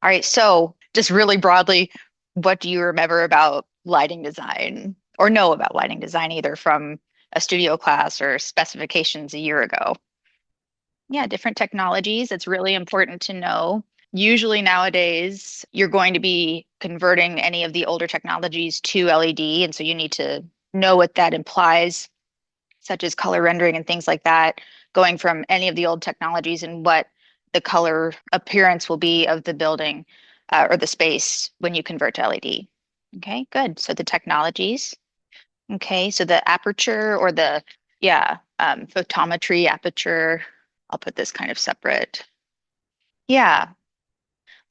All right, so just really broadly, what do you remember about lighting design or know about lighting design either from a studio class or specifications a year ago? Yeah, different technologies. It's really important to know. Usually nowadays, you're going to be converting any of the older technologies to LED, and so you need to know what that implies, such as color rendering and things like that, going from any of the old technologies and what the color appearance will be of the building or the space when you convert to LED. Okay, good. So the technologies. Okay, so the aperture or yeah, photometry aperture. I'll put this kind of separate. Yeah,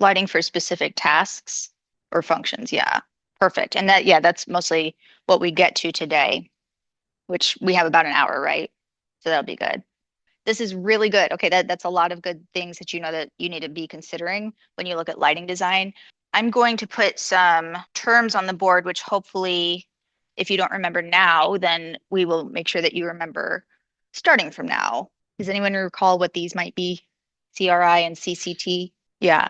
lighting for specific tasks or functions. Yeah, perfect. And yeah, that's mostly what we get to today, which we have about an hour, right? So that'll be good. This is really good. Okay, that's a lot of good things that you know that you need to be considering when you look at lighting design. I'm going to put some terms on the board, which hopefully, if you don't remember now, then we will make sure that you remember starting from now. Does anyone recall what these might be? CRI and CCT? Yeah.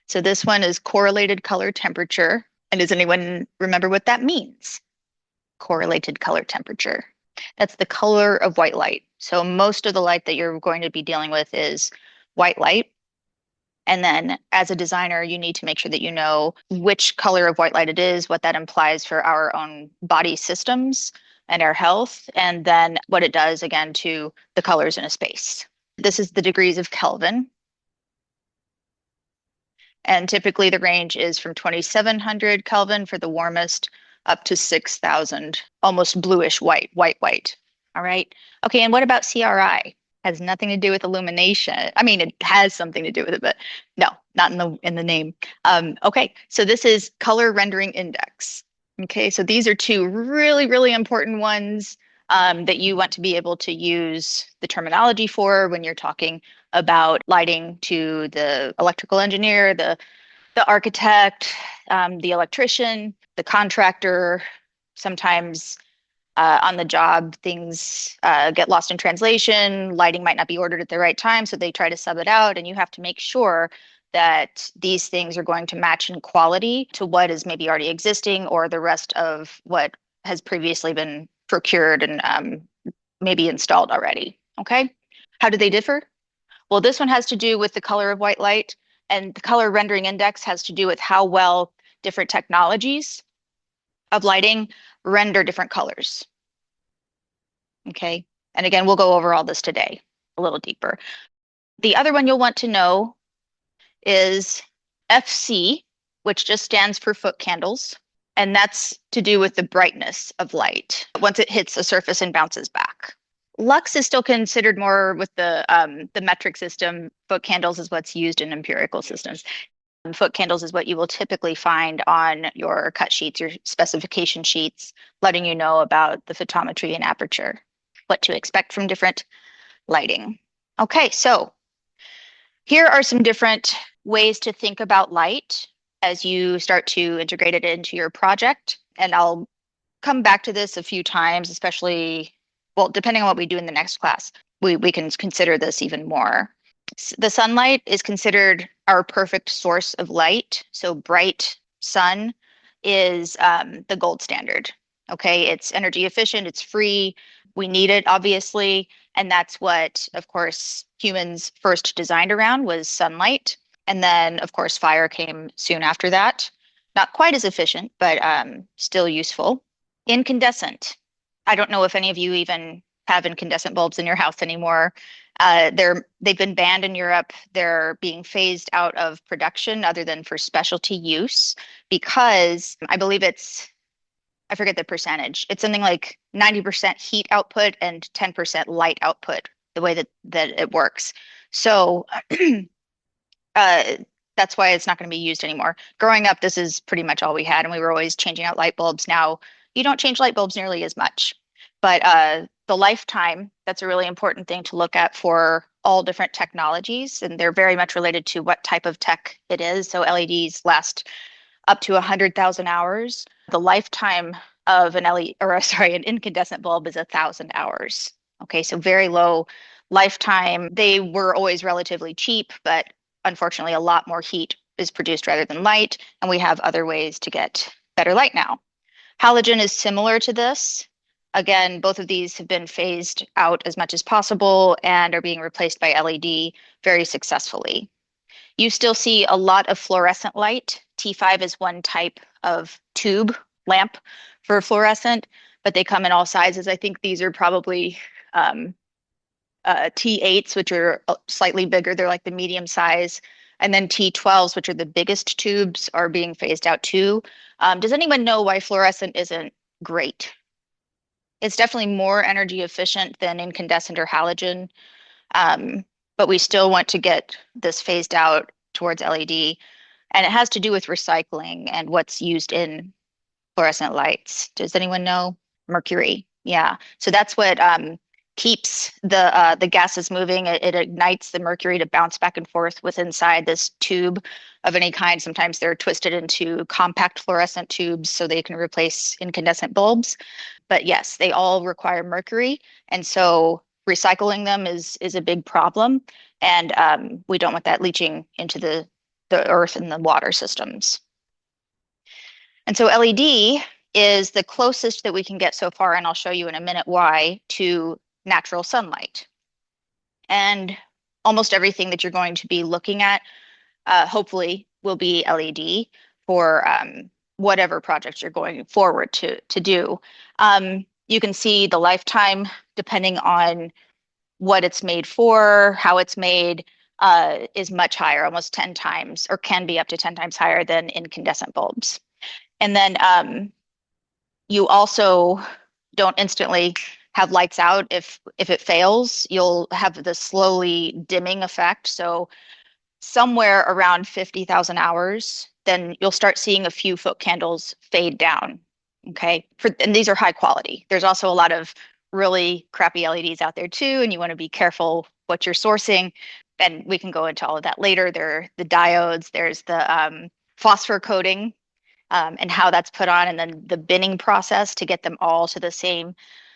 So this one is correlated color temperature. And does anyone remember what that means? Correlated color temperature. That's the color of white light. So most of the light that you're going to be dealing with is white light. And then as a designer, you need to make sure that you know which color of white light it is, what that implies for our own body systems and our health, and then what it does again to the colors in a space. This is the degrees of Kelvin. And typically the range is from 2700 Kelvin for the warmest up to 6000, almost bluish white, white. All right. Okay. And what about CRI? Has nothing to do with illumination. I mean, it has something to do with it, but no, not in the name. Okay. So this is color rendering index. Okay. So these are two really important ones that you want to be able to use the terminology for when you're talking about lighting to the electrical engineer, the architect, the electrician, the contractor. Sometimes on the job, things get lost in translation. Lighting might not be ordered at the right time, so they try to sub it out, and you have to make sure that these things are going to match in quality to what is maybe already existing or the rest of what has previously been procured and maybe installed already. Okay. How do they differ? Well, this one has to do with the color of white light, and the color rendering index has to do with how well different technologies of lighting render different colors. Okay. And again, we'll go over all this today a little deeper. The other one you'll want to know is FC, which just stands for foot candles. And that's to do with the brightness of light once it hits a surface and bounces back. Lux is still considered more with the metric system. Foot candles is what's used in empirical systems. And foot candles is what you will typically find on your cut sheets, your specification sheets, letting you know about the photometry and aperture, what to expect from different lighting. Okay, so here are some different ways to think about light as you start to integrate it into your project. And I'll come back to this a few times, especially, well, depending on what we do in the next class, we can consider this even more. The sunlight is considered our perfect source of light. So bright sun is the gold standard. Okay, it's energy efficient, it's free. We need it, obviously. And that's what, of course, humans first designed around was sunlight. And then, of course, fire came soon after that. Not quite as efficient, but still useful. Incandescent. I don't know if any of you even have incandescent bulbs in your house anymore. They've been banned in Europe. They're being phased out of production other than for specialty use because I believe I forget the percentage. It's something like 90% heat output and 10% light output, the way that it works. So that's why it's not going to be used anymore. Growing up, this is pretty much all we had, and we were always changing out light bulbs. Now you don't change light bulbs nearly as much, but the lifetime, that's a really important thing to look at for all different technologies, and they're very much related to what type of tech it is. So LEDs last up to 100,000 hours. The lifetime of an LED, or sorry, an incandescent bulb is 1,000 hours. Okay, so very low lifetime. They were always relatively cheap, but unfortunately a lot more heat is produced rather than light, and we have other ways to get better light now. Halogen is similar to this. Again, both of these have been phased out as much as possible and are being replaced by LED very successfully. You still see a lot of fluorescent light. T5 is one type of tube lamp for fluorescent, but they come in all sizes. I think these are probably T8s, which are slightly bigger. They're like the medium size. And then T12s, which are the biggest tubes, are being phased out too. Does anyone know why fluorescent isn't great? It's definitely more energy efficient than incandescent or halogen, but we still want to get this phased out towards LED. And it has to do with recycling and what's used in fluorescent lights. Does anyone know? Mercury. Yeah. So that's what keeps the gases moving. It ignites the mercury to bounce back and forth with inside this tube of any kind. Sometimes they're twisted into compact fluorescent tubes so they can replace incandescent bulbs. But yes, they all require mercury. And so recycling them is a big problem. And we don't want that leaching into the earth and the water systems. And so LED is the closest that we can get so far, and I'll show you in a minute why, to natural sunlight. And almost everything that you're going to be looking at, hopefully, will be LED for whatever projects you're going forward to do. You can see the lifetime, depending on what it's made for, how it's made, is much higher, almost 10 times, or can be up to 10 times higher than incandescent bulbs. And then you also don't instantly have lights out. If it fails, you'll have the slowly dimming effect. So somewhere around 50,000 hours, then you'll start seeing a few foot candles fade down. Okay. And these are high quality. There's also a lot of really crappy LEDs out there too, and you want to be careful what you're sourcing. And we can go into all of that later. There are the diodes, there's the phosphor coating, and how that's put on, and then the binning process to get them all to the same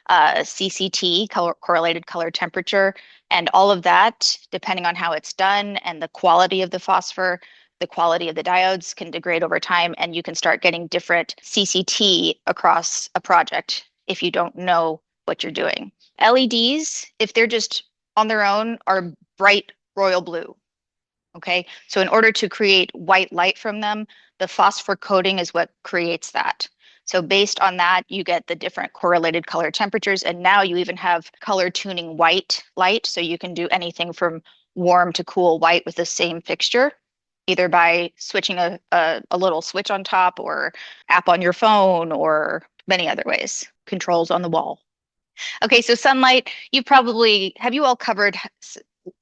CCT, correlated color temperature. And all of that, depending on how it's done and the quality of the phosphor, the quality of the diodes can degrade over time, and you can start getting different CCT across a project if you don't know what you're doing. LEDs, if they're just on their own, are bright royal blue. Okay, so in order to create white light from them, the phosphor coating is what creates that. So based on that, you get the different correlated color temperatures, and now you even have color tuning white light, so you can do anything from warm to cool white with the same fixture, either by switching a little switch on top or app on your phone or many other ways, controls on the wall. Okay, so sunlight, have you all covered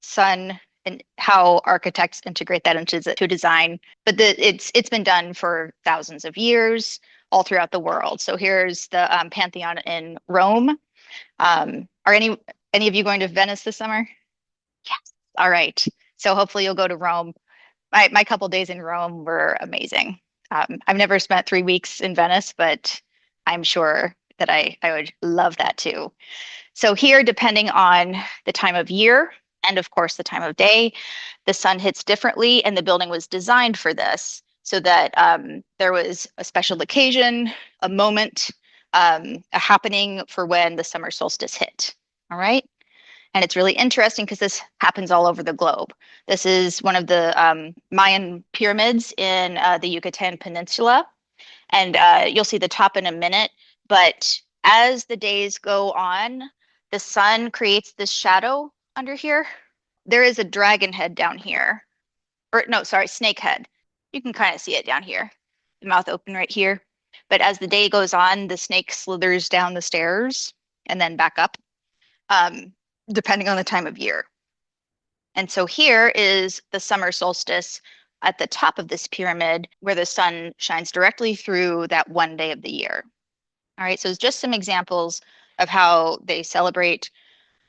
sun and how architects integrate that into design? But it's been done for thousands of years all throughout the world. So here's the Pantheon in Rome. Are any of you going to Venice this summer? Yes. All right. So hopefully you'll go to Rome. My couple days in Rome were amazing. I've never spent 3 weeks in Venice, but I'm sure that I would love that too. So here, depending on the time of year and of course the time of day, the sun hits differently, and the building was designed for this so that there was a special occasion, a moment, a happening for when the summer solstice hit. All right. And it's really interesting because this happens all over the globe. This is one of the Mayan pyramids in the Yucatan Peninsula. And you'll see the top in a minute. But as the days go on, the sun creates this shadow under here. There is a dragon head down here. Or no, sorry, snake head. You can kind of see it down here. The mouth open right here. But as the day goes on, the snake slithers down the stairs and then back up, depending on the time of year. And so here is the summer solstice at the top of this pyramid, where the sun shines directly through that one day of the year. All right, so it's just some examples of how they celebrate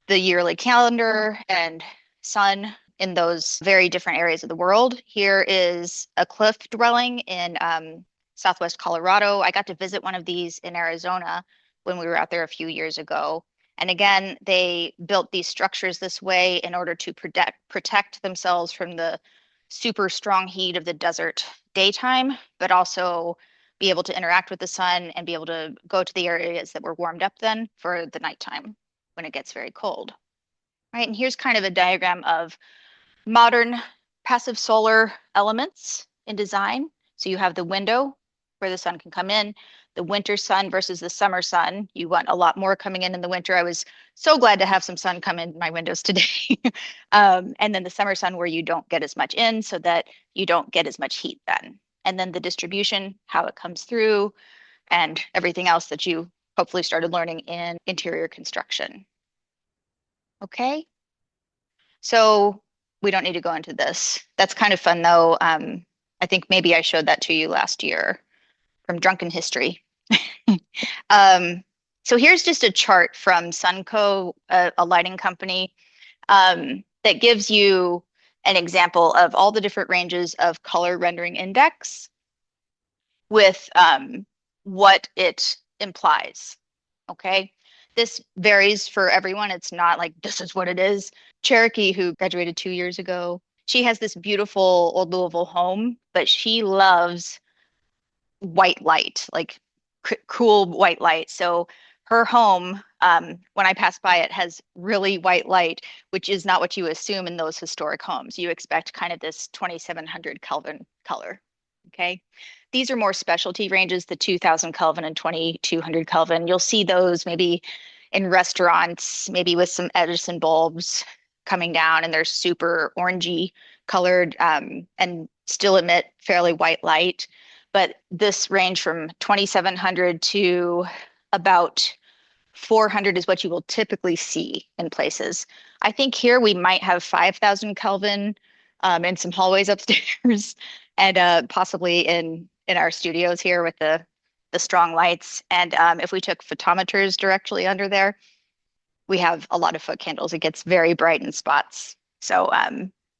the yearly calendar and sun in those very different areas of the world. Here is a cliff dwelling in Southwest Colorado. I got to visit one of these in Arizona when we were out there a few years ago. And again, they built these structures this way in order to protect themselves from the super strong heat of the desert daytime, but also be able to interact with the sun and be able to go to the areas that were warmed up then for the nighttime when it gets very cold. Right, and here's kind of a diagram of modern passive solar elements in design. So you have the window where the sun can come in, the winter sun versus the summer sun. You want a lot more coming in the winter. I was so glad to have some sun come in my windows today. And then the summer sun where you don't get as much in so that you don't get as much heat then. And then the distribution, how it comes through, and everything else that you hopefully started learning in interior construction. Okay, so we don't need to go into this. That's kind of fun though. I think maybe I showed that to you last year from Drunken History. So here's just a chart from Sunco, a lighting company, that gives you an example of all the different ranges of color rendering index with what it implies. Okay. This varies for everyone. It's not like this is what it is. Cherokee, who graduated 2 years ago, she has this beautiful old Louisville home, but she loves white light, like cool white light. So her home, when I pass by it, has really white light, which is not what you assume in those historic homes. You expect kind of this 2700 Kelvin color. Okay. These are more specialty ranges, the 2000 Kelvin and 2200 Kelvin. You'll see those maybe in restaurants, maybe with some Edison bulbs coming down, and they're super orangey colored and still emit fairly white light. But this range from 2700 to about 400 is what you will typically see in places. I think here we might have 5000 Kelvin in some hallways upstairs and possibly in our studios here with the strong lights. And if we took photometers directly under there, we have a lot of foot candles. It gets very bright in spots. So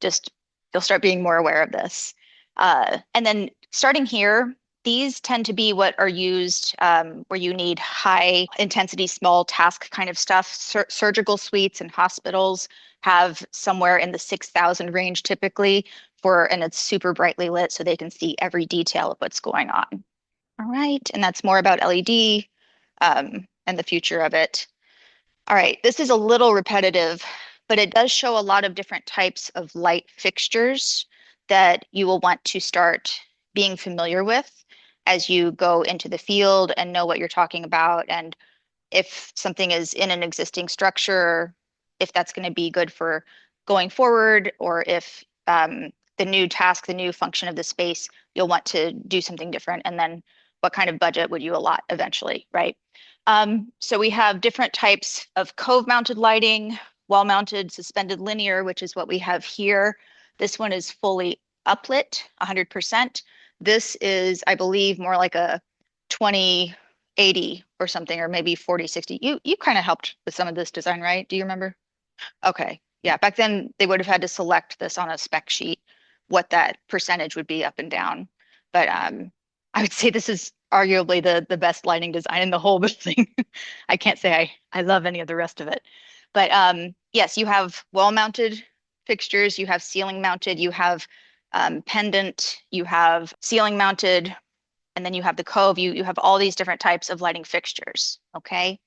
just you'll start being more aware of this. And then starting here, these tend to be what are used where you need high intensity, small task kind of stuff. Surgical suites and hospitals have somewhere in the 6,000 range typically and it's super brightly lit so they can see every detail of what's going on. All right, and that's more about LED and the future of it. All right, this is a little repetitive, but it does show a lot of different types of light fixtures that you will want to start being familiar with as you go into the field and know what you're talking about. And if something is in an existing structure, if that's going to be good for going forward, or if the new task, the new function of the space, you'll want to do something different. And then what kind of budget would you allot eventually, right? So we have different types of cove-mounted lighting, wall-mounted, suspended linear, which is what we have here. This one is fully uplit, 100%. This is, I believe, more like a 2080 or something, or maybe 4060. You kind of helped with some of this design, right? Do you remember? Okay. Yeah, back then they would have had to select this on a spec sheet, what that percentage would be up and down. But I would say this is arguably the best lighting design in the whole building. I can't say I love any of the rest of it. But yes, you have wall-mounted fixtures, you have ceiling-mounted, you have pendant, you have ceiling-mounted, and then you have the cove. You have all these different types of lighting fixtures, okay?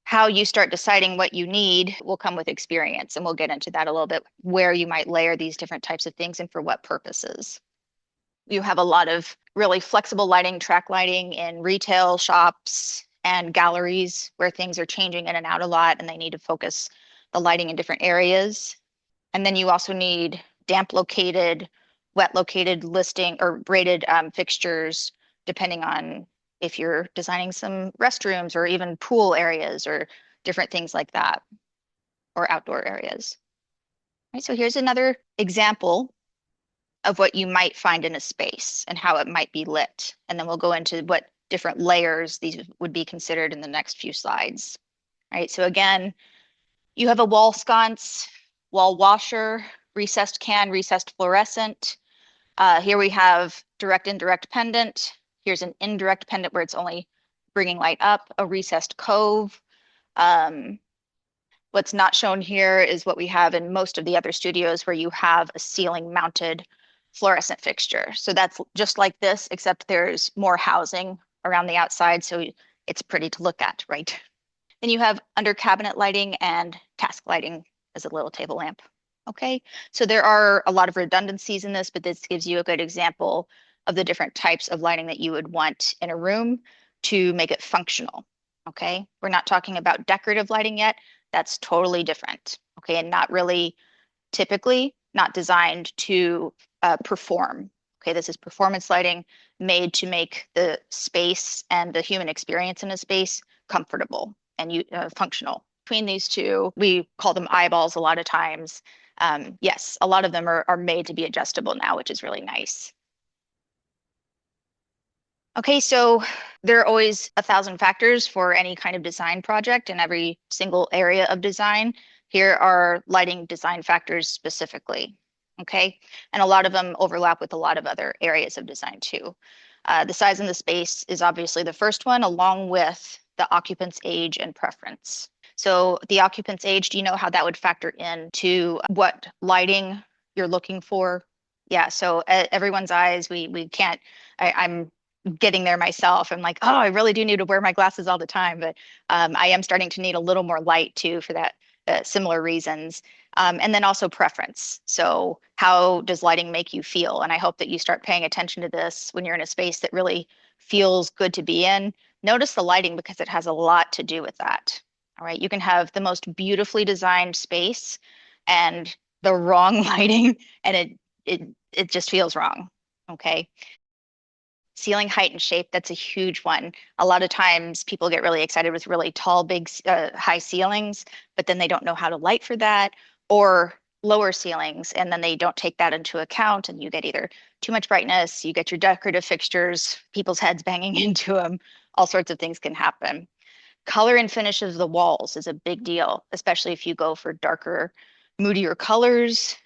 How you start deciding what you need will come with experience, and we'll get into that a little bit, where you might layer these different types of things and for what purposes. You have a lot of really flexible lighting, track lighting in retail shops and galleries where things are changing in and out a lot and they need to focus the lighting in different areas. And then you also need damp located, wet located listing or rated fixtures, depending on if you're designing some restrooms or even pool areas or different things like that, or outdoor areas. Right, so here's another example of what you might find in a space and how it might be lit. And then we'll go into what different layers these would be considered in the next few slides. All right, so again, you have a wall sconce, wall washer, recessed can, recessed fluorescent. Here we have direct, indirect pendant. Here's an indirect pendant where it's only bringing light up, a recessed cove. What's not shown here is what we have in most of the other studios where you have a ceiling mounted fluorescent fixture. So that's just like this, except there's more housing around the outside, so it's pretty to look at, right? Then you have under cabinet lighting and task lighting as a little table lamp. Okay, so there are a lot of redundancies in this, but this gives you a good example of the different types of lighting that you would want in a room to make it functional. Okay, we're not talking about decorative lighting yet. That's totally different. Okay, and not really typically not designed to perform. Okay, this is performance lighting made to make the space and the human experience in a space comfortable and functional. Between these two, we call them eyeballs a lot of times. Yes, a lot of them are made to be adjustable now, which is really nice. Okay, so there are always 1,000 factors for any kind of design project in every single area of design. Here are lighting design factors specifically. Okay, and a lot of them overlap with a lot of other areas of design too. The size and the space is obviously the first one, along with the occupant's age and preference. So the occupant's age, do you know how that would factor into what lighting you're looking for? Yeah, so everyone's eyes, we can't, I'm getting there myself. I'm like, oh, I really do need to wear my glasses all the time, but I am starting to need a little more light too for that similar reasons. And then also preference. So how does lighting make you feel? And I hope that you start paying attention to this when you're in a space that really feels good to be in. Notice the lighting because it has a lot to do with that. All right, you can have the most beautifully designed space and the wrong lighting, and it just feels wrong. Okay. Ceiling height and shape, that's a huge one. A lot of times people get really excited with really tall, big, high ceilings, but then they don't know how to light for that, or lower ceilings, and then they don't take that into account, and you get either too much brightness, you get your decorative fixtures, people's heads banging into them, all sorts of things can happen. Color and finish of the walls is a big deal, especially if you go for darker, moodier colors,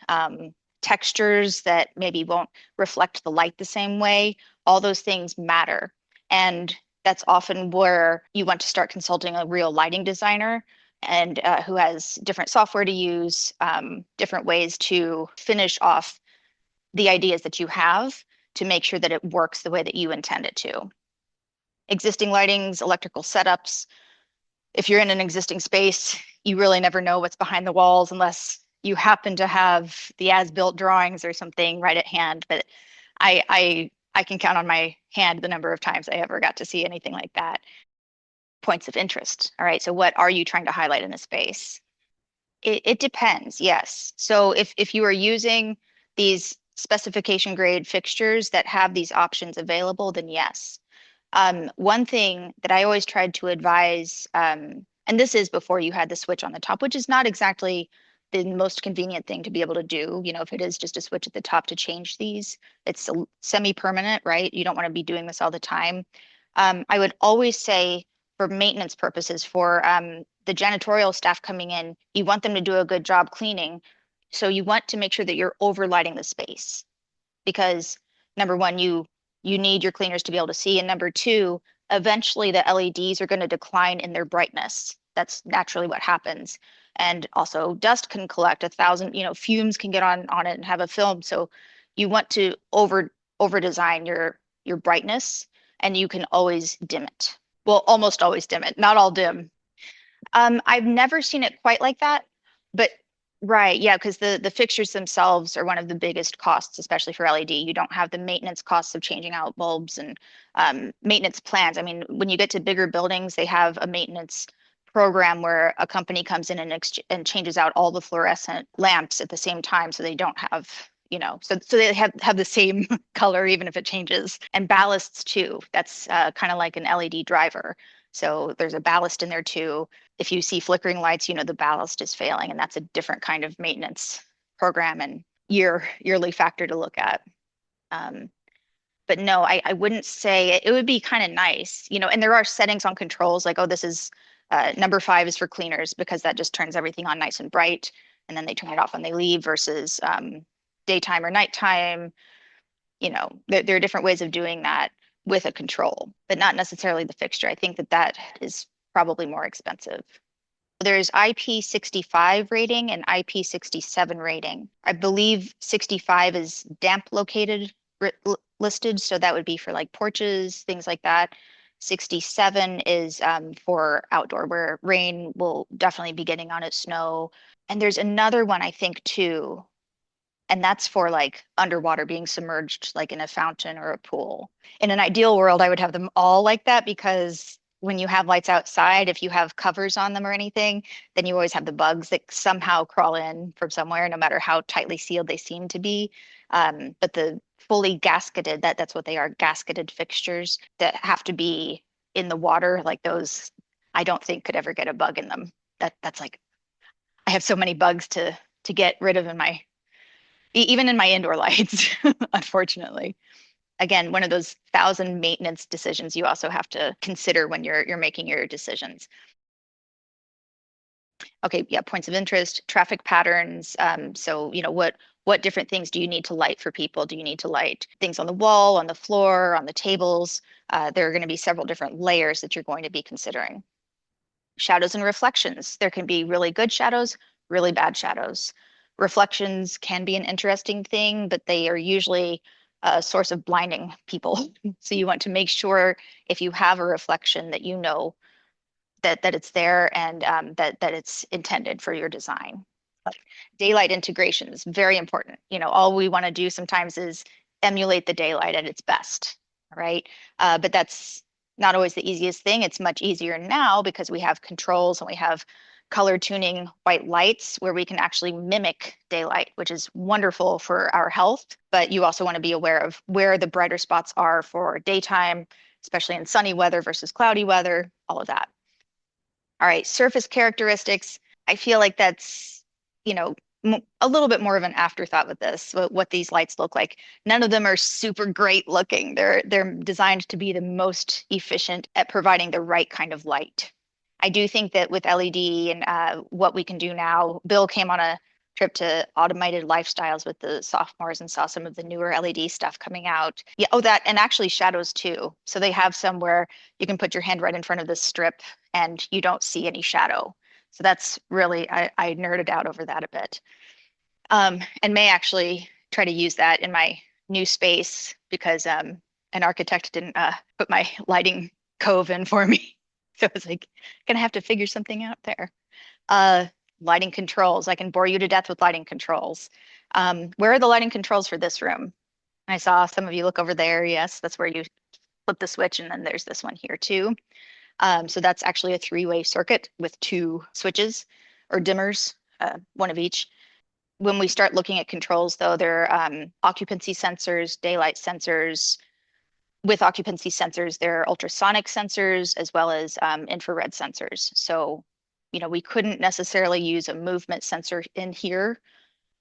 textures that maybe won't reflect the light the same way. All those things matter. And that's often where you want to start consulting a real lighting designer and who has different software to use, different ways to finish off the ideas that you have to make sure that it works the way that you intend it to. Existing lightings, electrical setups. If you're in an existing space, you really never know what's behind the walls unless you happen to have the as-built drawings or something right at hand. But I can count on my hand the number of times I ever got to see anything like that. Points of interest. All right, so what are you trying to highlight in a space? It depends, yes. So if you are using these specification grade fixtures that have these options available, then yes. One thing that I always tried to advise, and this is before you had the switch on the top, which is not exactly the most convenient thing to be able to do. You know, if it is just a switch at the top to change these, it's semi-permanent, right? You don't want to be doing this all the time. I would always say for maintenance purposes, for the janitorial staff coming in, you want them to do a good job cleaning. So you want to make sure that you're overlighting the space because number one, you need your cleaners to be able to see. And number two, eventually the LEDs are going to decline in their brightness. That's naturally what happens. And also dust can collect 1,000, fumes can get on it and have a film. So you want to over design your brightness and you can always dim it. Well, almost always dim it, not all dim. I've never seen it quite like that, but right, yeah, because the fixtures themselves are one of the biggest costs, especially for LED. You don't have the maintenance costs of changing out bulbs and maintenance plans. I mean, when you get to bigger buildings, they have a maintenance program where a company comes in and changes out all the fluorescent lamps at the same time, so they don't have, so they have the same color even if it changes. And ballasts too. That's kind of like an LED driver. So there's a ballast in there too. If you see flickering lights, the ballast is failing, and that's a different kind of maintenance program and yearly factor to look at. But no, I wouldn't say it would be kind of nice, and there are settings on controls like, oh, this is number 5 is for cleaners because that just turns everything on nice and bright, and then they turn it off when they leave versus daytime or nighttime. There are different ways of doing that with a control, but not necessarily the fixture. I think that is probably more expensive. There's IP65 rating and IP67 rating. I believe 65 is damp located listed, so that would be for like porches, things like that. 67 is for outdoor, where rain will definitely be getting on it, snow. And there's another one, I think, too, and that's for like underwater, being submerged like in a fountain or a pool. In an ideal world, I would have them all like that, because when you have lights outside, if you have covers on them or anything, then you always have the bugs that somehow crawl in from somewhere, no matter how tightly sealed they seem to be. But the fully gasketed, that's what they are, gasketed fixtures that have to be in the water, like those, I don't think could ever get a bug in them. That's like, I have so many bugs to get rid of in my, even in my indoor lights, unfortunately. Again, one of those thousand maintenance decisions you also have to consider when you're making your decisions. Okay, yeah, points of interest, traffic patterns. So, what different things do you need to light for people? Do you need to light things on the wall, on the floor, on the tables? There are going to be several different layers that you're going to be considering. Shadows and reflections. There can be really good shadows, really bad shadows. Reflections can be an interesting thing, but they are usually a source of blinding people. So you want to make sure, if you have a reflection, that you know that it's there, and that it's intended for your design. Daylight integration is very important. All we want to do sometimes is emulate the daylight at its best, right? But that's not always the easiest thing. It's much easier now because we have controls and we have color tuning white lights where we can actually mimic daylight, which is wonderful for our health. But you also want to be aware of where the brighter spots are for daytime, especially in sunny weather versus cloudy weather, all of that. All right, surface characteristics. I feel like that's, a little bit more of an afterthought with this, what these lights look like. None of them are super great looking. They're designed to be the most efficient at providing the right kind of light. I do think that with LED and what we can do now, Bill came on a trip to Automated Lifestyles with the sophomores and saw some of the newer LED stuff coming out. Yeah, oh, that, and actually shadows too. So they have some where you can put your hand right in front of the strip and you don't see any shadow. So that's really, I nerded out over that a bit. And may actually try to use that in my new space, because an architect didn't put my lighting cove in for me. So I was like, gonna have to figure something out there. Lighting controls. I can bore you to death with lighting controls. Where are the lighting controls for this room? I saw some of you look over there. Yes, that's where you flip the switch, and then there's this one here too. So that's actually a three-way circuit with two switches or dimmers, one of each. When we start looking at controls, though, there are occupancy sensors, daylight sensors. With occupancy sensors, there are ultrasonic sensors as well as infrared sensors. So, we couldn't necessarily use a movement sensor in here,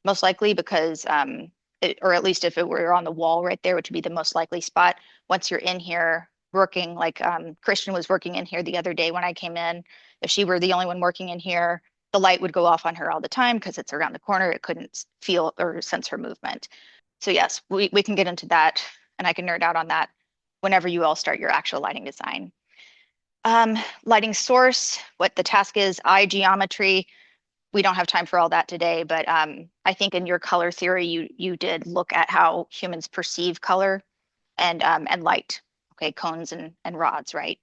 most likely because, or at least if it were on the wall right there, which would be the most likely spot. Once you're in here working, like Christian was working in here the other day when I came in, if she were the only one working in here, the light would go off on her all the time because it's around the corner. It couldn't feel or sense her movement. So yes, we can get into that, and I can nerd out on that whenever you all start your actual lighting design. Lighting source, what the task is, eye geometry. We don't have time for all that today, but I think in your color theory, you did look at how humans perceive color and light. Okay, cones and rods, right?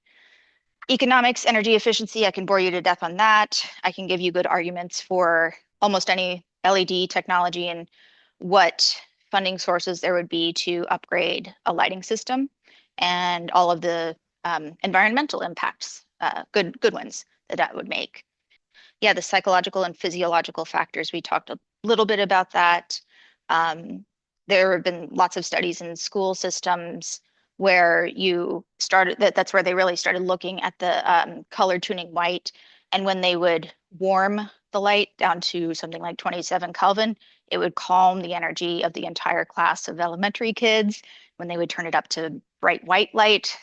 Economics, energy efficiency, I can bore you to death on that. I can give you good arguments for almost any LED technology and what funding sources there would be to upgrade a lighting system, and all of the environmental impacts, good ones that would make. Yeah, the psychological and physiological factors, we talked a little bit about that. There have been lots of studies in school systems where that's where they really started looking at the color tuning white. And when they would warm the light down to something like 27 Kelvin, it would calm the energy of the entire class of elementary kids. When they would turn it up to bright white light,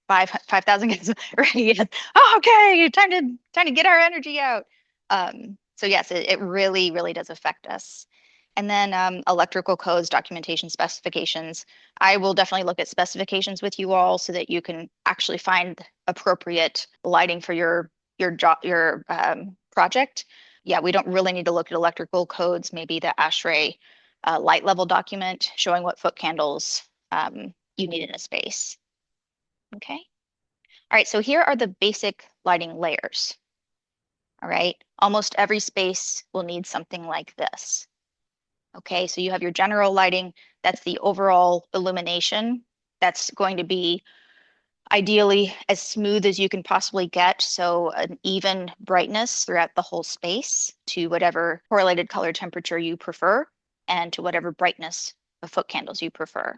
5,000 kids, right? Oh, okay, time to get our energy out. So yes, it really, really does affect us. And then electrical codes, documentation, specifications. I will definitely look at specifications with you all so that you can actually find appropriate lighting for your your project, yeah, we don't really need to look at electrical codes, maybe the ASHRAE light level document showing what foot candles you need in a space. Okay. All right, so here are the basic lighting layers. All right, almost every space will need something like this. Okay, so you have your general lighting, that's the overall illumination. That's going to be ideally as smooth as you can possibly get, so an even brightness throughout the whole space to whatever correlated color temperature you prefer and to whatever brightness of foot candles you prefer.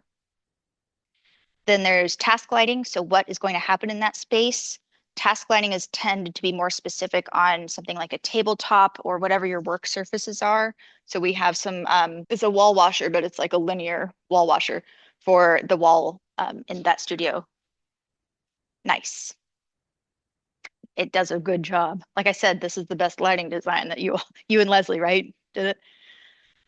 Then there's task lighting, so what is going to happen in that space. Task lighting is tended to be more specific on something like a tabletop or whatever your work surfaces are. So we have some, it's a wall washer, but it's like a linear wall washer for the wall in that studio. Nice. It does a good job. Like I said, this is the best lighting design that you and Leslie, right? Did it?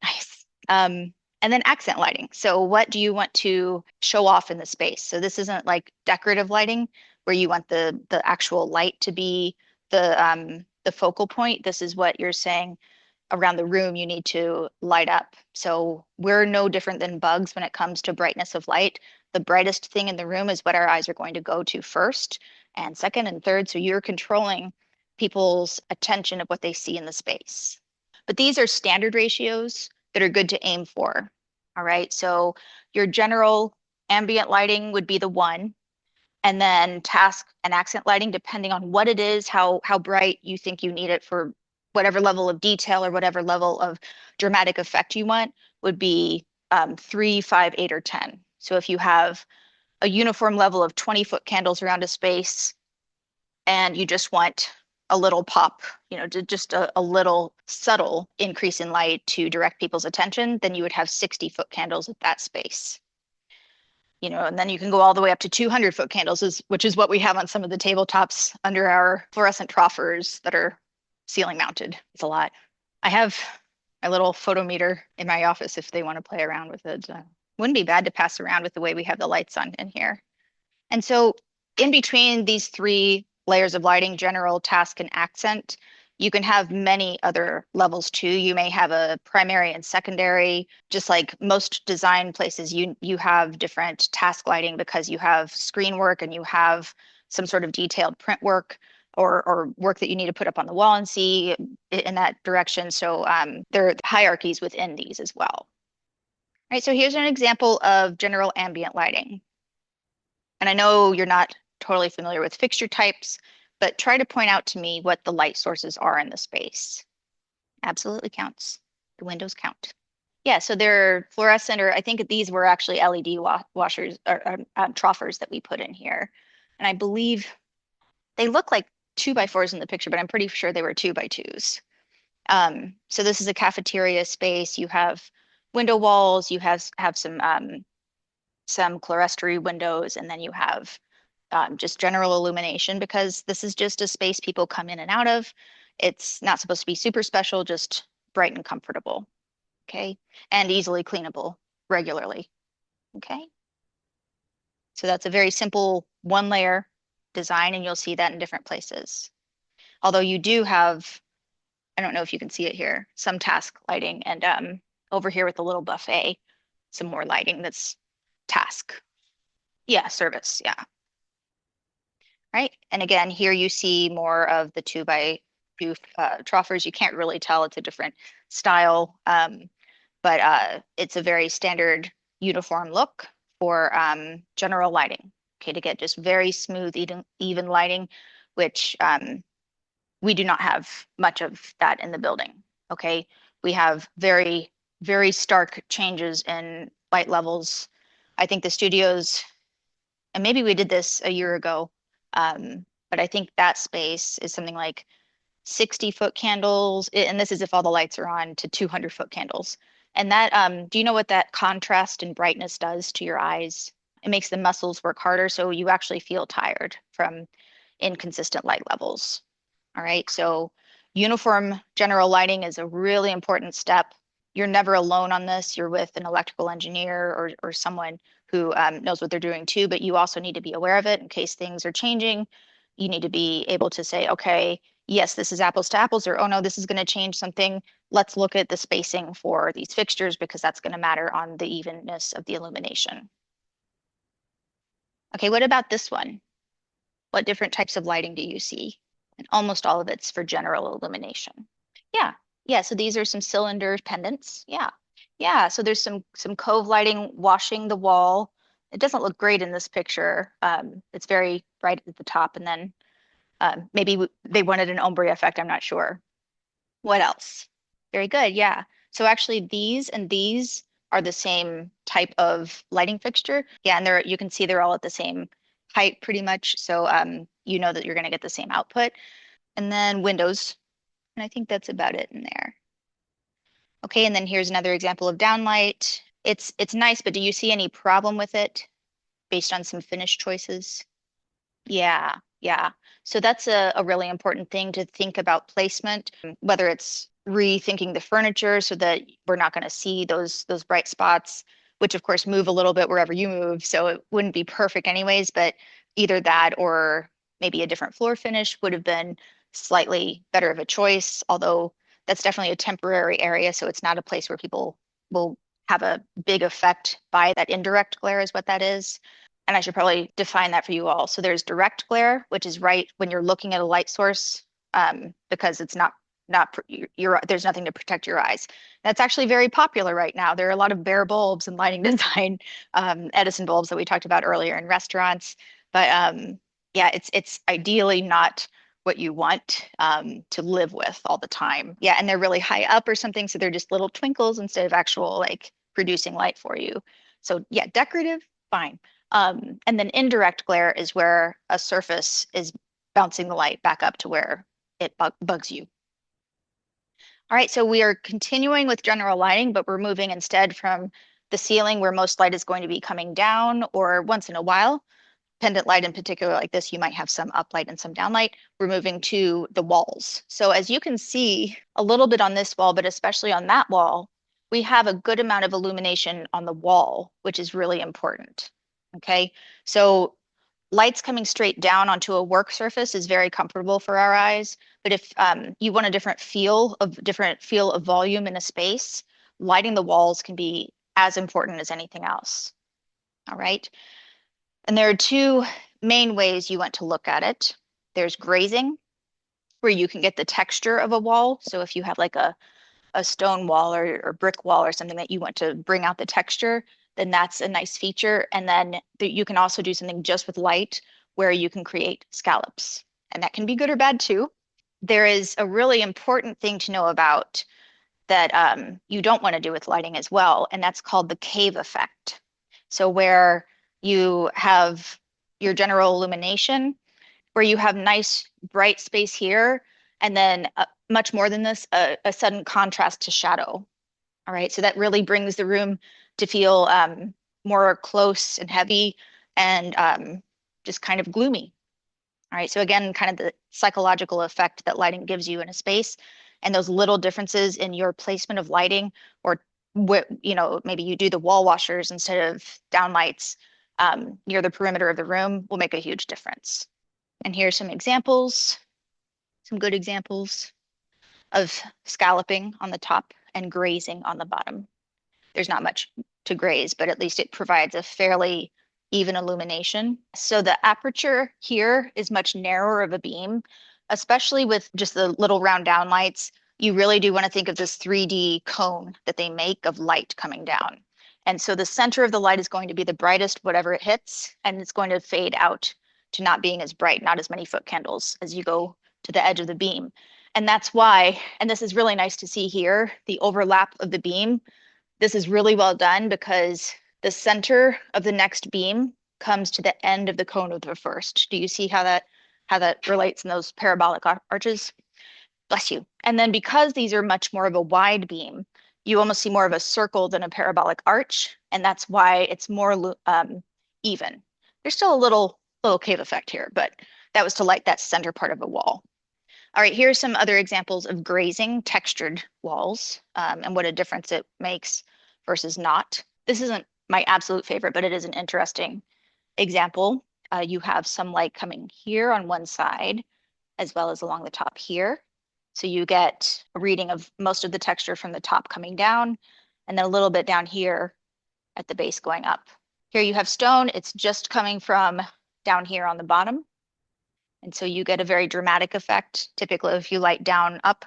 Nice. And then accent lighting. So what do you want to show off in the space? So this isn't like decorative lighting where you want the actual light to be the focal point. This is what you're saying around the room you need to light up. So we're no different than bugs when it comes to brightness of light. The brightest thing in the room is what our eyes are going to go to first and second and third. So you're controlling people's attention of what they see in the space. But these are standard ratios that are good to aim for. All right, so your general ambient lighting would be the 1, and then task and accent lighting, depending on what it is, how bright you think you need it for whatever level of detail or whatever level of dramatic effect you want, would be 3, 5, 8, or 10. So if you have a uniform level of 20-foot candles around a space and you just want a little pop, just a little subtle increase in light to direct people's attention, then you would have 60-foot candles at that space. And then you can go all the way up to 200-foot candles, which is what we have on some of the tabletops under our fluorescent troffers that are ceiling mounted. It's a lot. I have my little photometer in my office if they want to play around with it. Wouldn't be bad to pass around with the way we have the lights on in here. And so in between these 3 layers of lighting, general, task, and accent, you can have many other levels too. You may have a primary and secondary, just like most design places, you have different task lighting because you have screen work and you have some sort of detailed print work or work that you need to put up on the wall and see in that direction. So there are hierarchies within these as well. All right, so here's an example of general ambient lighting. And I know you're not totally familiar with fixture types, but try to point out to me what the light sources are in the space. Absolutely counts. The windows count. Yeah, so they're fluorescent, or I think these were actually LED washers or troffers that we put in here. And I believe they look like 2x4s in the picture, but I'm pretty sure they were 2x2s. So this is a cafeteria space. You have window walls, you have some clerestory windows, and then you have just general illumination because this is just a space people come in and out of. It's not supposed to be super special, just bright and comfortable, okay? And easily cleanable regularly, okay? So that's a very simple 1-layer design, and you'll see that in different places. Although you do have, I don't know if you can see it here, some task lighting, and over here with the little buffet, some more lighting that's task. Yeah, service, yeah. Right, and again, here you see more of the 2x2 troffers. You can't really tell, it's a different style, but it's a very standard uniform look for general lighting, okay, to get just very smooth, even lighting, which we do not have much of that in the building, okay? We have very, very stark changes in light levels. I think the studios, and maybe we did this a year ago, but I think that space is something like 60-foot candles, and this is if all the lights are on, to 200-foot candles. And that, do you know what that contrast and brightness does to your eyes? It makes the muscles work harder, so you actually feel tired from inconsistent light levels. All right, so uniform general lighting is a really important step. You're never alone on this. You're with an electrical engineer or someone who knows what they're doing too, but you also need to be aware of it in case things are changing. you need to be able to say, okay, yes, this is apples to apples, or oh no, this is going to change something. Let's look at the spacing for these fixtures because that's going to matter on the evenness of the illumination. Okay, what about this one? What different types of lighting do you see? And almost all of it's for general illumination. Yeah, yeah, so these are some cylinder pendants. Yeah, yeah, so there's some cove lighting washing the wall. It doesn't look great in this picture. It's very bright at the top, and then maybe they wanted an ombre effect, I'm not sure. What else? Very good, yeah. So actually these and these are the same type of lighting fixture. Yeah, and you can see they're all at the same height pretty much. So you know that you're gonna get the same output. And then windows. And I think that's about it in there. Okay, and then here's another example of downlight. It's nice, but do you see any problem with it based on some finish choices? Yeah, yeah. So that's a really important thing to think about placement, whether it's rethinking the furniture so that we're not going to see those bright spots, which of course move a little bit wherever you move. So it wouldn't be perfect anyways, but either that or maybe a different floor finish would have been slightly better of a choice, although that's definitely a temporary area. So it's not a place where people will have a big effect by that indirect glare is what that is. And I should probably define that for you all. So there's direct glare, which is right when you're looking at a light source, because it's not there's nothing to protect your eyes. That's actually very popular right now. There are a lot of bare bulbs in lighting design, Edison bulbs that we talked about earlier in restaurants. But yeah, it's ideally not what you want to live with all the time. Yeah, and they're really high up or something, so they're just little twinkles instead of actual like producing light for you. So yeah, decorative, fine. And then indirect glare is where a surface is bouncing the light back up to where it bugs you. All right, so we are continuing with general lighting, but we're moving instead from the ceiling where most light is going to be coming down, or once in a while, pendant light in particular like this, you might have some uplight and some downlight. We're moving to the walls. So as you can see a little bit on this wall, but especially on that wall, we have a good amount of illumination on the wall, which is really important. Okay, so lights coming straight down onto a work surface is very comfortable for our eyes. But if you want a different feel of volume in a space, lighting the walls can be as important as anything else. All right. And there are two main ways you want to look at it. There's grazing, where you can get the texture of a wall. So if you have like a stone wall or brick wall or something that you want to bring out the texture, then that's a nice feature. And then you can also do something just with light where you can create scallops. And that can be good or bad too. There is a really important thing to know about that you don't want to do with lighting as well, and that's called the cave effect. So where you have your general illumination, where you have nice bright space here, and then much more than this, a sudden contrast to shadow. All right, so that really brings the room to feel more close and heavy and just kind of gloomy. All right, so again, kind of the psychological effect that lighting gives you in a space, and those little differences in your placement of lighting, or maybe you do the wall washers instead of downlights near the perimeter of the room will make a huge difference. And here's some examples, some good examples of scalloping on the top and grazing on the bottom. There's not much to graze, but at least it provides a fairly even illumination. So the aperture here is much narrower of a beam, especially with just the little round downlights. You really do want to think of this 3D cone that they make of light coming down. And so the center of the light is going to be the brightest, whatever it hits, and it's going to fade out to not being as bright, not as many foot candles as you go to the edge of the beam. And that's why, and this is really nice to see here, the overlap of the beam. This is really well done because the center of the next beam comes to the end of the cone of the first. Do you see how that relates in those parabolic arches? Bless you. And then because these are much more of a wide beam, you almost see more of a circle than a parabolic arch, and that's why it's more even. There's still a little cave effect here, but that was to light that center part of a wall. All right, here's some other examples of grazing textured walls and what a difference it makes versus not. This isn't my absolute favorite, but it is an interesting example. You have some light coming here on one side, as well as along the top here. So you get a reading of most of the texture from the top coming down, and then a little bit down here at the base going up. Here you have stone. It's just coming from down here on the bottom. And so you get a very dramatic effect. Typically, if you light down up,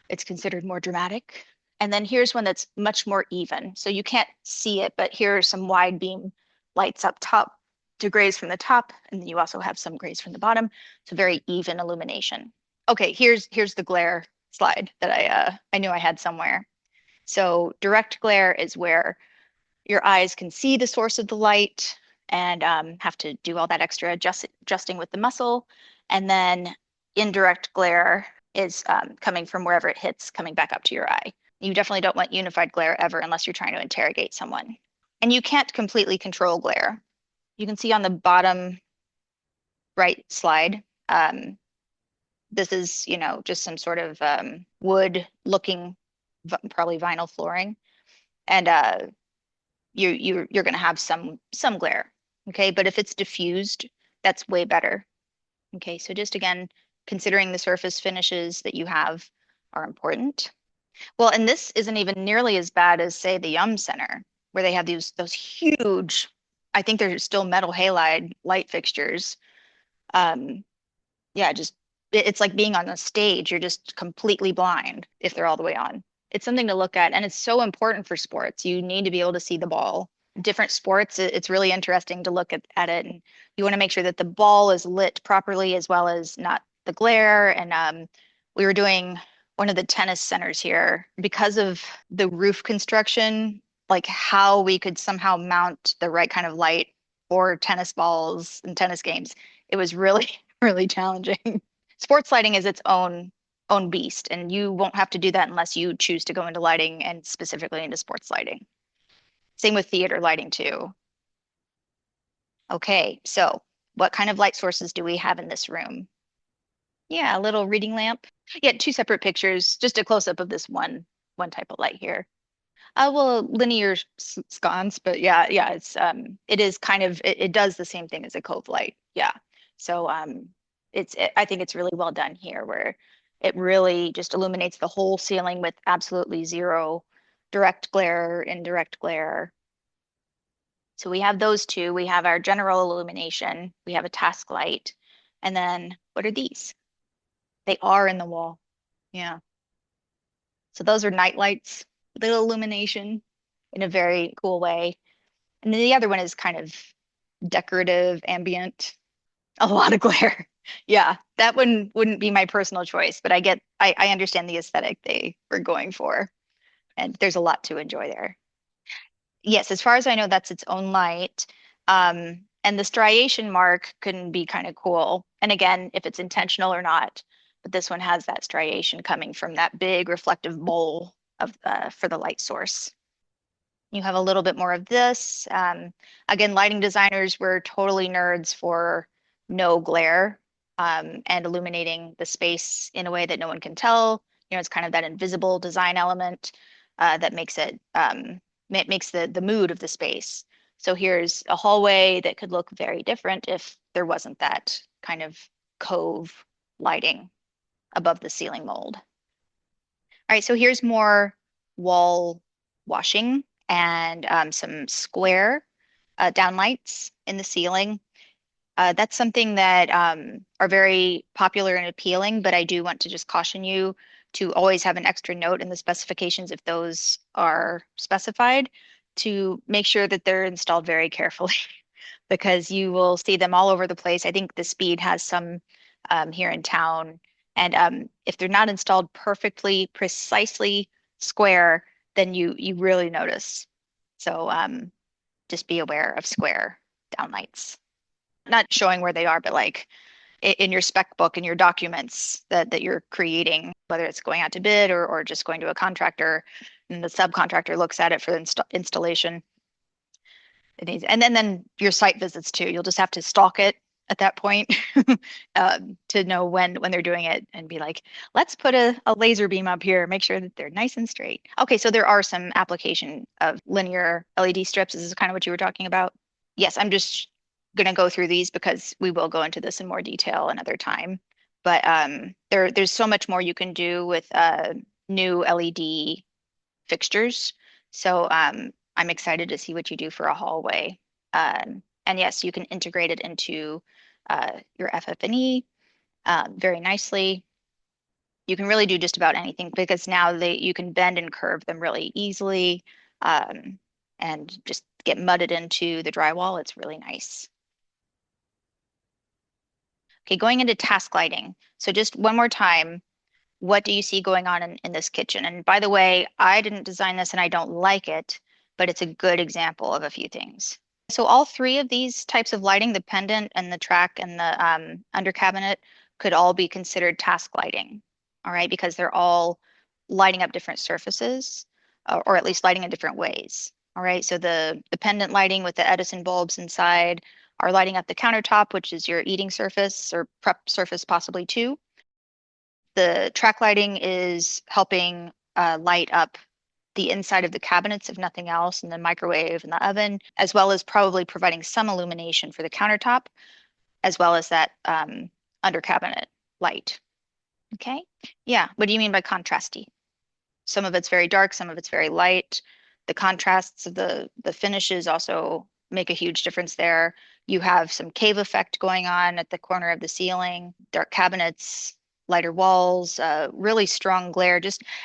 it's considered more dramatic. And then here's one that's much more even. So you can't see it, but here are some wide beam lights up top to graze from the top. And then you also have some graze from the bottom. It's a very even illumination. Okay, here's the glare slide that I knew I had somewhere. So direct glare is where your eyes can see the source of the light and have to do all that extra adjusting with the muscle. And then indirect glare is coming from wherever it hits, coming back up to your eye. You definitely don't want unified glare ever unless you're trying to interrogate someone. And you can't completely control glare. You can see on the bottom right slide, this is, just some sort of wood looking, probably vinyl flooring. And you're going to have some glare. Okay, but if it's diffused, that's way better. Okay, so just again, considering the surface finishes that you have are important. Well, and this isn't even nearly as bad as, say, the Yum Center, where they have those huge, I think they're still metal halide light fixtures. Yeah, just it's like being on a stage. You're just completely blind if they're all the way on. It's something to look at, and it's so important for sports. You need to be able to see the ball. Different sports, it's really interesting to look at it, and you want to make sure that the ball is lit properly as well as not the glare. And we were doing one of the tennis centers here because of the roof construction, like how we could somehow mount the right kind of light for tennis balls and tennis games. It was really, really challenging. Sports lighting is its own beast, and you won't have to do that unless you choose to go into lighting and specifically into sports lighting. Same with theater lighting too. Okay, so what kind of light sources do we have in this room? Yeah, a little reading lamp. Yeah, two separate pictures, just a close-up of this one type of light here. Well, linear sconce, but yeah, it is kind of it does the same thing as a cove light. Yeah. So I think it's really well done here, where it really just illuminates the whole ceiling with absolutely zero direct glare, indirect glare. So we have those two. We have our general illumination. We have a task light. And then what are these? They are in the wall. Yeah. So those are night lights, little illumination in a very cool way. And then the other one is kind of decorative, ambient, a lot of glare. Yeah, that one wouldn't be my personal choice, but I understand the aesthetic they were going for. And there's a lot to enjoy there. Yes, as far as I know, that's its own light. And the striation mark can be kind of cool. And again, if it's intentional or not, but this one has that striation coming from that big reflective bowl of for the light source. You have a little bit more of this. Again, lighting designers were totally nerds for no glare and illuminating the space in a way that no one can tell. It's kind of that invisible design element that makes it makes the mood of the space. So here's a hallway that could look very different if there wasn't that kind of cove lighting above the ceiling mold. All right, so here's more wall washing and some square downlights in the ceiling. That's something that are very popular and appealing, but I do want to just caution you to always have an extra note in the specifications if those are specified, to make sure that they're installed very carefully because you will see them all over the place. I think the Speed has some here in town. And if they're not installed perfectly, precisely square, then you really notice. So just be aware of square downlights. Not showing where they are, but like in your spec book, in your documents that you're creating, whether it's going out to bid or just going to a contractor, and the subcontractor looks at it for the installation. And then your site visits too. You'll just have to stalk it at that point to know when they're doing it and be like, let's put a laser beam up here, make sure that they're nice and straight. Okay, so there are some application of linear LED strips. This is kind of what you were talking about. Yes, I'm just going to go through these because we will go into this in more detail another time. But there's so much more you can do with new LED fixtures. So I'm excited to see what you do for a hallway. And yes, you can integrate it into your FF&E very nicely. You can really do just about anything because now you can bend and curve them really easily and just get mudded into the drywall. It's really nice. Okay, going into task lighting. So just one more time, what do you see going on in this kitchen? And by the way, I didn't design this and I don't like it, but it's a good example of a few things. So all three of these types of lighting, the pendant and the track and the under cabinet, could all be considered task lighting, all right, because they're all lighting up different surfaces, or at least lighting in different ways. All right, so the pendant lighting with the Edison bulbs inside are lighting up the countertop, which is your eating surface or prep surface possibly too. The track lighting is helping light up the inside of the cabinets, if nothing else, and the microwave and the oven, as well as probably providing some illumination for the countertop, as well as that under cabinet light. Okay, yeah. What do you mean by contrasty? Some of it's very dark, some of it's very light. The contrasts of the finishes also make a huge difference there. You have some cave effect going on at the corner of the ceiling, dark cabinets, lighter walls, really strong glare.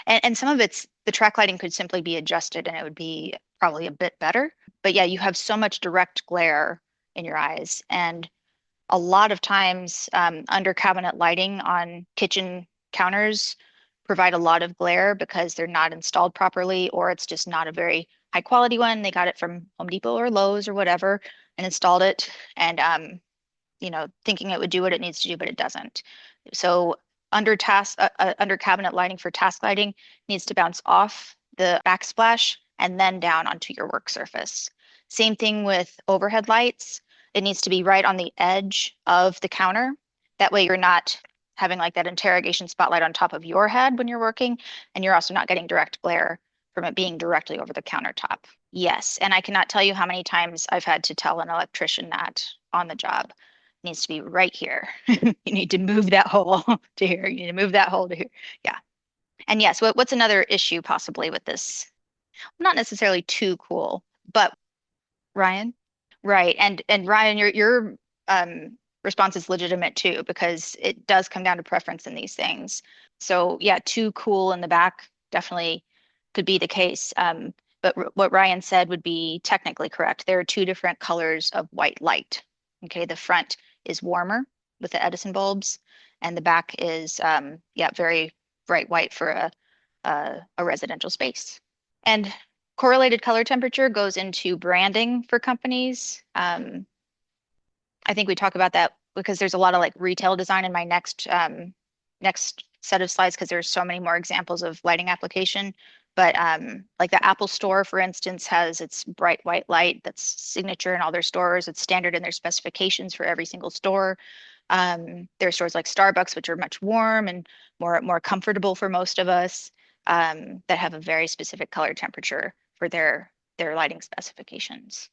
And some of it's the track lighting could simply be adjusted and it would be probably a bit better. But yeah, you have so much direct glare in your eyes. And a lot of times under cabinet lighting on kitchen counters provide a lot of glare because they're not installed properly, or it's just not a very high quality one. They got it from Home Depot or Lowe's or whatever and installed it and thinking it would do what it needs to do, but it doesn't. So under cabinet lighting for task lighting needs to bounce off the backsplash and then down onto your work surface. Same thing with overhead lights. It needs to be right on the edge of the counter. That way you're not having like that interrogation spotlight on top of your head when you're working, and you're also not getting direct glare from it being directly over the countertop. Yes, and I cannot tell you how many times I've had to tell an electrician that on the job. It needs to be right here. You need to move that hole to here. You need to move that hole to here. Yeah. And yes, what's another issue possibly with this? Not necessarily too cool, but Ryan? Right. And Ryan, your response is legitimate too, because it does come down to preference in these things. So yeah, too cool in the back definitely could be the case. But what Ryan said would be technically correct. There are two different colors of white light. Okay, the front is warmer with the Edison bulbs, and the back is yeah, very bright white for a residential space. And correlated color temperature goes into branding for companies. I think we talk about that because there's a lot of like retail design in my next set of slides because there's so many more examples of lighting application. But like the Apple Store, for instance, has its bright white light that's signature in all their stores. It's standard in their specifications for every single store. There are stores like Starbucks, which are much warm and more comfortable for most of us, that have a very specific color temperature for their lighting specifications.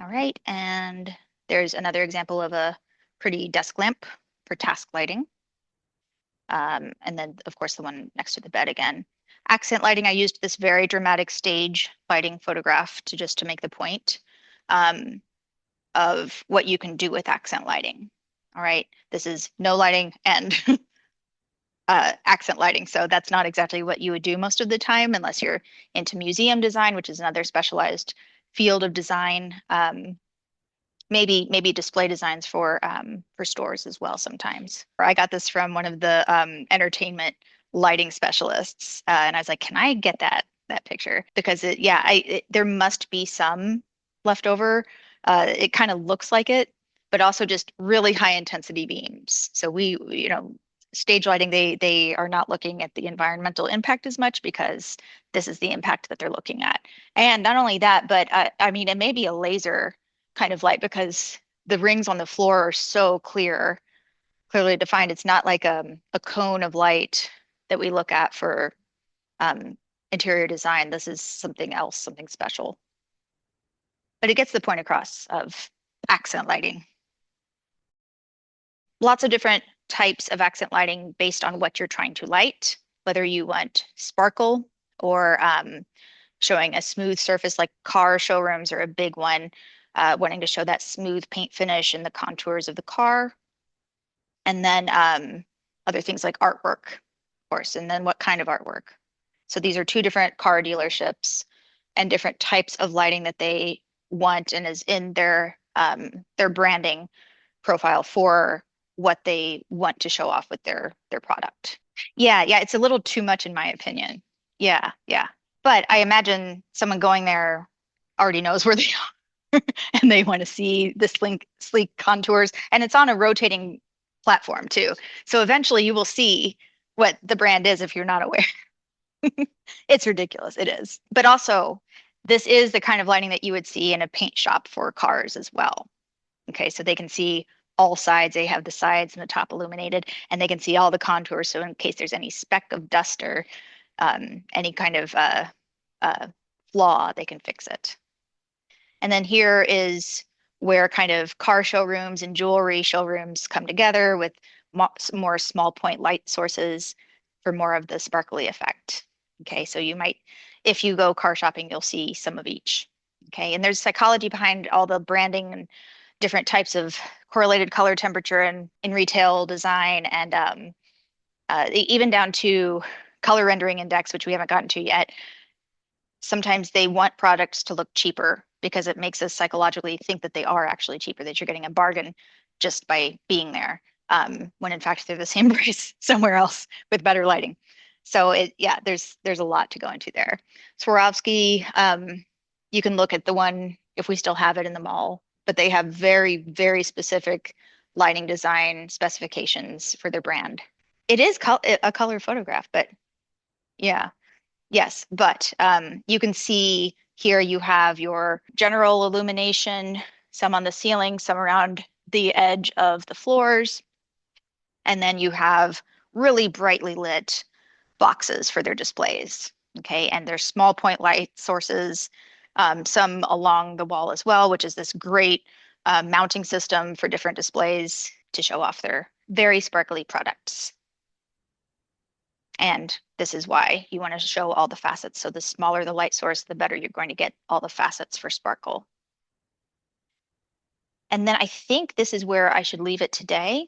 All right, and there's another example of a pretty desk lamp for task lighting. And then, of course, the one next to the bed again. Accent lighting, I used this very dramatic stage lighting photograph to make the point of what you can do with accent lighting. All right, this is no lighting and accent lighting. So that's not exactly what you would do most of the time unless you're into museum design, which is another specialized field of design. Maybe display designs for stores as well sometimes. I got this from one of the entertainment lighting specialists, and I was like, "Can I get that picture?" Because there must be some leftover. It kind of looks like it, but also just really high intensity beams. So stage lighting, they are not looking at the environmental impact as much because this is the impact that they're looking at. And not only that, but I mean, it may be a laser kind of light because the rings on the floor are so clearly defined. It's not like a cone of light that we look at for interior design. This is something else, something special. But it gets the point across of accent lighting. Lots of different types of accent lighting based on what you're trying to light, whether you want sparkle or showing a smooth surface, like car showrooms are a big one, wanting to show that smooth paint finish and the contours of the car. And then other things like artwork, of course, and then what kind of artwork. So these are two different car dealerships and different types of lighting that they want and is in their branding profile for what they want to show off with their product. Yeah, it's a little too much in my opinion. Yeah. But I imagine someone going there already knows where they are and they want to see the sleek contours. And it's on a rotating platform too. So eventually you will see what the brand is if you're not aware. It's ridiculous. It is. But also, this is the kind of lighting that you would see in a paint shop for cars as well. Okay, so they can see all sides. They have the sides and the top illuminated, and they can see all the contours. So in case there's any speck of dust or any kind of flaw, they can fix it. And then here is where kind of car showrooms and jewelry showrooms come together with more small point light sources for more of the sparkly effect. Okay, so you might, if you go car shopping, you'll see some of each. Okay, and there's psychology behind all the branding and different types of correlated color temperature and in retail design, and even down to color rendering index, which we haven't gotten to yet. Sometimes they want products to look cheaper because it makes us psychologically think that they are actually cheaper, that you're getting a bargain just by being there, when in fact they're the same price somewhere else with better lighting. So there's a lot to go into there. Swarovski, you can look at the one if we still have it in the mall, but they have very, very specific lighting design specifications for their brand. It is a color photograph, but yeah. Yes, but you can see here you have your general illumination, some on the ceiling, some around the edge of the floors, and then you have really brightly lit boxes for their displays. Okay, and there's small point light sources, some along the wall as well, which is this great mounting system for different displays to show off their very sparkly products. And this is why you want to show all the facets. So the smaller the light source, the better you're going to get all the facets for sparkle. And then I think this is where I should leave it today,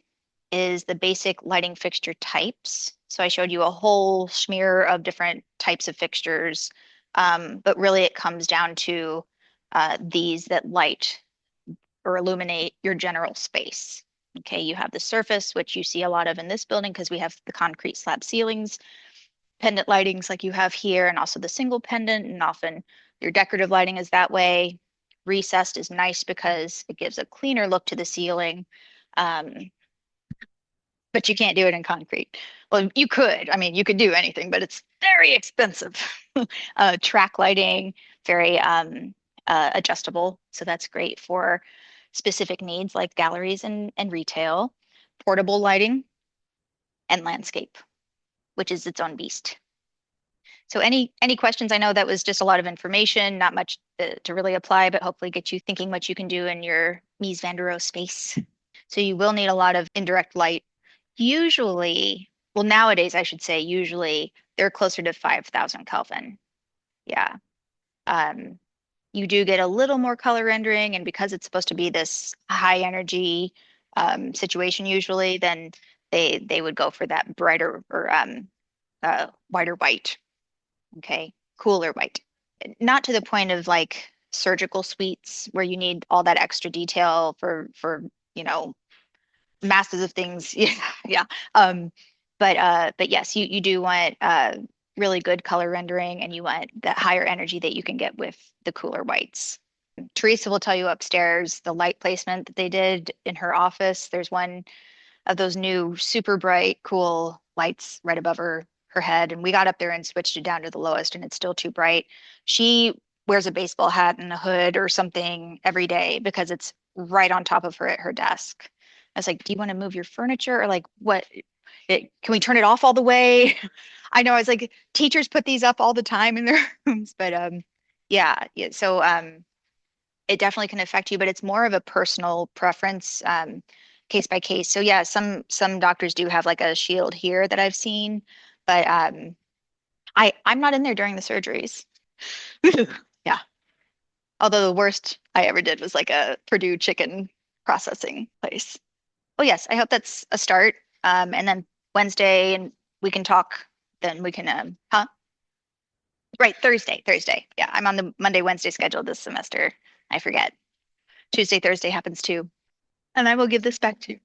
is the basic lighting fixture types. So I showed you a whole smear of different types of fixtures, but really it comes down to these that light or illuminate your general space. Okay, you have the surface, which you see a lot of in this building because we have the concrete slab ceilings, pendant lightings like you have here, and also the single pendant, and often your decorative lighting is that way. Recessed is nice because it gives a cleaner look to the ceiling, but you can't do it in concrete. Well, you could. I mean, you could do anything, but it's very expensive. Track lighting, very adjustable, so that's great for specific needs like galleries and retail. Portable lighting and landscape, which is its own beast. So any questions? I know that was just a lot of information, not much to really apply, but hopefully get you thinking what you can do in your Mies van der Rohe space. So you will need a lot of indirect light. Usually, well, nowadays I should say, usually they're closer to 5,000 Kelvin. Yeah. You do get a little more color rendering, and because it's supposed to be this high energy situation usually, then they would go for that brighter or whiter white. Okay, cooler white. Not to the point of like surgical suites where you need all that extra detail for masses of things. Yeah. But yes, you do want really good color rendering, and you want that higher energy that you can get with the cooler whites. Teresa will tell you upstairs the light placement that they did in her office. There's one of those new super bright, cool lights right above her head. And we got up there and switched it down to the lowest, and it's still too bright. She wears a baseball hat and a hood or something every day because it's right on top of her at her desk. I was like, do you want to move your furniture, or like what? Can we turn it off all the way? I know, I was like, teachers put these up all the time in their rooms, but yeah. So it definitely can affect you, but it's more of a personal preference, case by case. So yeah, some doctors do have like a shield here that I've seen, but I'm not in there during the surgeries. Yeah. Although the worst I ever did was like a Purdue chicken processing place. Oh yes, I hope that's a start. And then Wednesday and we can talk. Then we can huh? Right, Thursday. Yeah, I'm on the Monday, Wednesday schedule this semester. I forget. Tuesday, Thursday happens too. And I will give this back to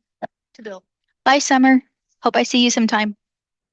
Bill. Bye, Summer. Hope I see you sometime.